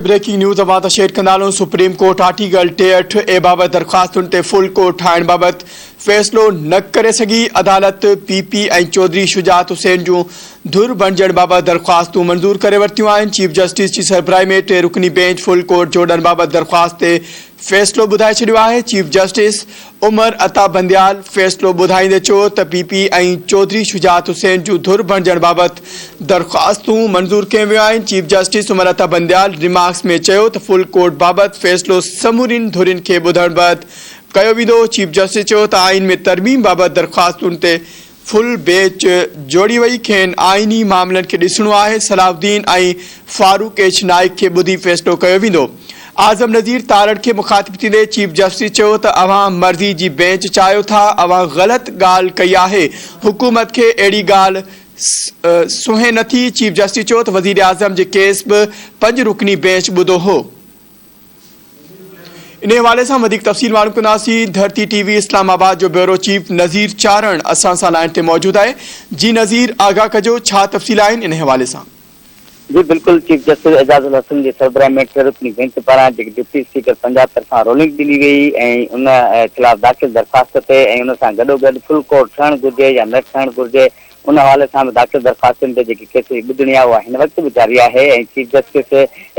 Breaking news अवां share कंदालूं। Supreme court article 63 ए बाबत दरख्वास्तुनि ते फुल कोर्ट ठाहिण बाबति फ़ैसिलो न करे सघी। अदालत पीपी ऐं चौधरी शुजात हुसैन जूं धुर बणिजण बाबति दरख्वास्तूं मंज़ूर करे वरितियूं आहिनि। चीफ जस्टिस जी सरबराही में 3 रुकनी बेंच फुल कोर्ट जोड़ण बाबति दरख्वास्त ते फ़ैसिलो ॿुधाए छॾियो आहे। चीफ जस्टिस उमर अता बंदयाल फ़ैसिलो ॿुधाईंदे चयो त पीपी ऐं चौधरी शुजात हुसैन जूं धुर बणिजण बाबति दरख्वास्तूं मंज़ूर कयूं वियूं आहिनि। Chief justice Umar Ata Bandial remarks में चयो त फुल कोर्ट बाबति फ़ैसिलो समूरियुनि धुरियुनि खे ॿुधण बैदि कयो वेंदो। चीफ जस्टिस चयो त आइन में तरमीम बाबति दरख्वास्तुनि ते फुल बेंच जोड़ी वई। खेनि आइनी मामलनि खे ॾिसणो आहे। सलाउद्दीन ऐं फारूक एच नाइक खे ॿुधी फ़ैसिलो कयो वेंदो। आज़म नज़ीर तारड़ के मुखातिब थींदे चीफ जस्टिस चयो त अवां मर्ज़ी जी बेंच चाहियो था। अवां ग़लति ॻाल्हि कई आहे। हुकूमत खे अहिड़ी ॻाल्हि सुहे नथी। चीफ जस्टिस चयो त वज़ीर आज़म जे केस बि 5 रुकनी बेंच ॿुधो हो। इन हवाले से वधिक तफ़सील मालूम कंदासीं। धरती टीवी इस्लामाबाद जो ब्यूरो चीफ नज़ीर चारण असां सां लाइन ते मौजूद आहे। जी नज़ीर, आगाह कजो, छा तफ़सील आहिनि इन हवाले सां? जी बिल्कुल, चीफ जस्टिस एजाजुल हसन जी सरबराही में 3 रुकनी बेंच पारां डिप्टी स्पीकर पंजाब तरफां रोलिंग ॾिनी वई ऐं उन ख़िलाफ़ दाख़िल दरख़्वास्त ते ऐं उन सां गॾोगॾु फुल कोर्ट ठहणु घुरिजे या न ठहणु घुरिजे उन हवाले सां दाख़िल दरख़्वास्तुनि ते जेकी केस ॿुधणी आहे उहा हिन वक़्तु बि जारी आहे। ऐं चीफ जस्टिस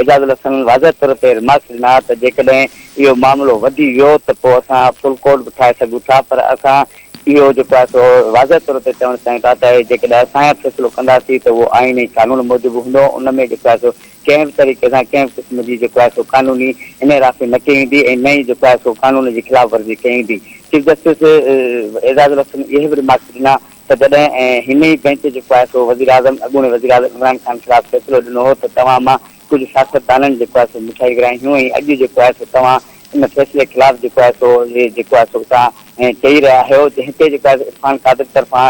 एजाजुल हसन वाज़ह तौर ते रिमार्क्स ॾिना त जेकॾहिं इहो मामिलो वधी वियो त पोइ असां फुल कोर्ट बि ठाहे सघूं था, पर असां इहो जेको आहे सो वाज़ह तौर ते चवणु चाहियूं था त जेकॾहिं असां फ़ैसिलो कंदासीं त उहो आइन ऐं कानून मूजिबि हूंदो। उन में जेको आहे सो कंहिं बि तरीक़े सां कंहिं बि क़िस्म जी जेको आहे सो कानूनी इनराफ़ी न कई वेंदी ऐं न ई जेको आहे सो कानून जी ख़िलाफ़ वर्ज़ी कई वेंदी। चीफ जस्टिस एजाजुल हसन इहे बि रिमार्क्स ॾिना त जॾहिं हिन ई बेंच जेको आहे सो वज़ीर आज़म अॻूणे वज़ीर आज़म इमरान ख़ान ख़िलाफ़ फ़ैसिलो ॾिनो हो त तव्हां मां कुझु सियासतदाननि जेको आहे सो मिठाई विरायूं ऐं अॼु जेको आहे सो तव्हां इन फ़ैसिले ख़िलाफ़ जेको आहे सो जेको आहे सो तव्हां चई रहिया आहियो। हिते जेको आहे इरफान कादिर तरफ़ां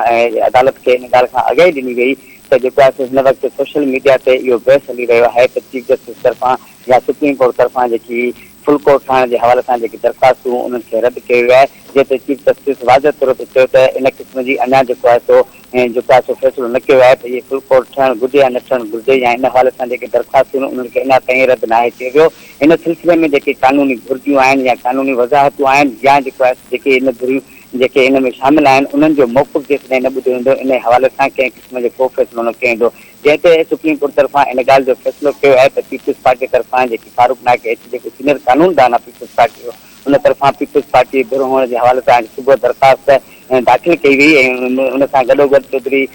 अदालत खे इन ॻाल्हि खां आगाही ॾिनी वई त जेको आहे सो हिन वक़्तु सोशल मीडिया ते इहो बहस हली रहियो आहे त चीफ जस्टिस तरफ़ां या सुप्रीम कोर्ट तरफ़ां जेकी फुल कोर्ट ठाहिण जे हवाले सां जेकी दरख़्वास्तूं उन्हनि खे रद्द कयो वियो आहे, जंहिं ते चीफ जस्टिस वाज़ह तौर ते चयो त इन क़िस्म जी अञा जेको आहे सो फ़ैसिलो न कयो आहे त इहे फुल कोर्ट ठहणु घुरिजे या न ठहणु घुरिजे या इन हवाले सां जेके दरख़्वास्तूं उन्हनि खे अञा ताईं रद्द न आहे कयो वियो। इन सिलसिले में जेके कानूनी घुर्जियूं आहिनि या कानूनी वज़ाहतूं आहिनि या जेको आहे जेके इन धुरियूं जेके इन में शामिल आहिनि उन्हनि जो मौक़ुफ़ जेकॾहिं न ॿुधो वेंदो इन हवाले सां कंहिं क़िस्म जो को फ़ैसिलो न कयो वेंदो। जंहिं ते सुप्रीम कोर्ट तरफ़ां इन ॻाल्हि जो फ़ैसिलो कयो आहे त पीपल्स पार्टी तरफ़ां जेकी फारूक नाइक एच जेको सीनियर कानूनदान आहे पीपल्स पार्टी जो उन तरफ़ां पीपल्स पार्टी धुर हुअण जे हवाले सां सुबुह दरख़्वास्त दाख़िल कई वई ऐं उन सां गॾोगॾु चौधरी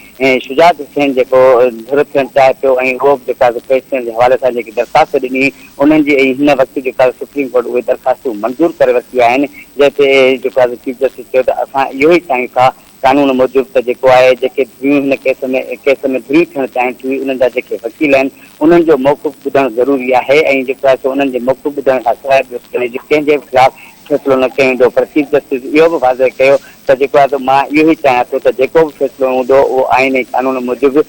शुजात हुसैन जेको धुर थियणु चाहे पियो ऐं उहो बि जेका पेश थियण जे हवाले सां जेकी दरख़्वास्त ॾिनी उन्हनि जी हिन वक़्तु जेका सुप्रीम कोर्ट उहे दरख़्वास्तूं मंज़ूर करे वरितियूं आहिनि। जंहिं ते जेको आहे चीफ जस्टिस चयो त असां इहो ई चाहियूं था कानून मूजिबि त जेको आहे जेके धुरियूं हिन केस में धुरियूं थियणु चाहिनि थियूं उन्हनि जा जेके वकील आहिनि उन्हनि जो मौक़ुफ़ ॿुधणु ज़रूरी आहे ऐं जेको आहे सो उन्हनि जे मौक़ुफ़ ॿुधण खां सवाइ कंहिंजे ख़िलाफ़ फ़ैसिलो न कयो वेंदो। पर चीफ जस्टिस इहो बि वाज़ह कयो त जेको आहे मां इहो ई चाहियां थो त जेको बि फ़ैसिलो हूंदो उहो आइन ऐं कानून मूजिबि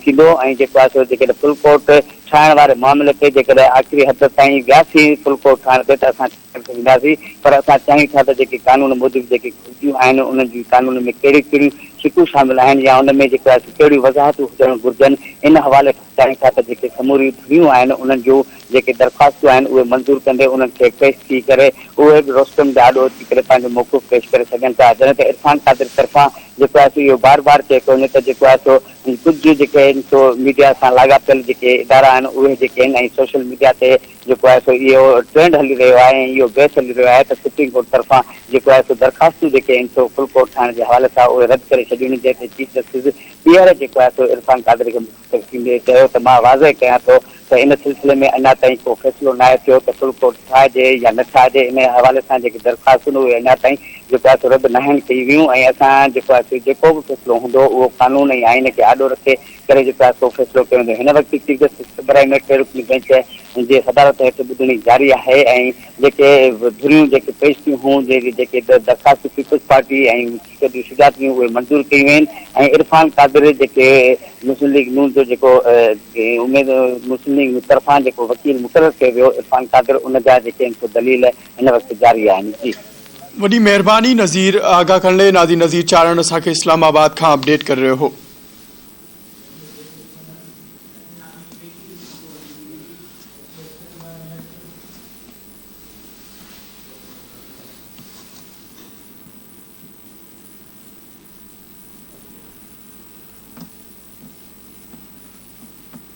थींदो ऐं जेको आहे सो जेकॾहिं फुल कोर्ट ठाहिण वारे मामले ते जेकॾहिं आख़िरी हद ताईं वियासीं फुल कोर्ट ठाहिण ते त असां वेंदासीं, पर असां चाहियूं था त जेके कानून मूजिबि जेके घुर्जियूं आहिनि उन्हनि जी कानून में कहिड़ियूं कहिड़ियूं शिकूं शामिल आहिनि या उन में जेको आहे कहिड़ियूं वज़ाहतूं हुजणु घुरिजनि इन हवाले सां चाहियूं था त जेके समूरी धुरियूं आहिनि उन्हनि जूं जेके दरख़्वास्तूं आहिनि उहे मंज़ूर कंदे उन्हनि खे पेश थी करे उहे बि रोस्टम ते आॾो अची करे पंहिंजो मौक़ुफ़ पेश करे सघनि था। जॾहिं त इरफान कादिर तरफ़ां जेको आहे सो इहो बार बार चए थो न त जेको आहे सो कुझु जेके आहिनि सो मीडिया सां लाॻापियल जेके इदारा आहिनि उहे जेके आहिनि ऐं सोशल मीडिया ते जेको आहे सो इहो ट्रेंड हली रहियो आहे ऐं इहो बहस हली रहियो आहे त सुप्रीम कोर्ट तरफ़ां जेको आहे सो दरख़्वास्तूं जेके आहिनि सो फुल कोर्ट ठाहिण जे हवाले सां उहे रद्द करे छॾियूं आहिनि। जंहिं ते चीफ जस्टिस ॿीहर जेको आहे सो इरफान कादिर खे चयो त मां वाज़ह कयां थो त इन सिलसिले में अञा ताईं को फ़ैसिलो न आहे थियो त फुल कोर्ट ठाहिजे या न ठाहिजे। इन हवाले सां जेके दरख़्वास्तूं उहे अञा ताईं जेको आहे सो रद्द न आहिनि कई वियूं ऐं असां जेको आहे सो जेको बि फ़ैसिलो हूंदो उहो कानून ऐं आइन खे आॾो रखे करे जेको आहे सो फ़ैसिलो कयो वेंदो। हिन वक़्तु चीफ जस्टिस सरबराही में 3 रुकनी बेंच जे अदालत हेठि ॿुधणी जारी आहे ऐं जेके धुरियूं जेके पेश थियूं हुयूं जेके दरख़्वास्तूं पीपल्स पार्टी ऐं शुजात हुयूं उहे मंज़ूर कयूं आहिनि ऐं इरफान कादिर जेके मुस्लिम लीग नून जो जेको मुस्लिम लीग तरफ़ां जेको वकील मुक़ररु कयो वियो इरफान कादिर उन जा जेके आहिनि सो दलील हिन वक़्तु जारी आहिनि। जी वॾी महिरबानी नज़ीर, आगाह करण लाइ। नाज़रीन, नज़ीर चारण असांखे इस्लामाबाद खां अपडेट करे रहियो हो।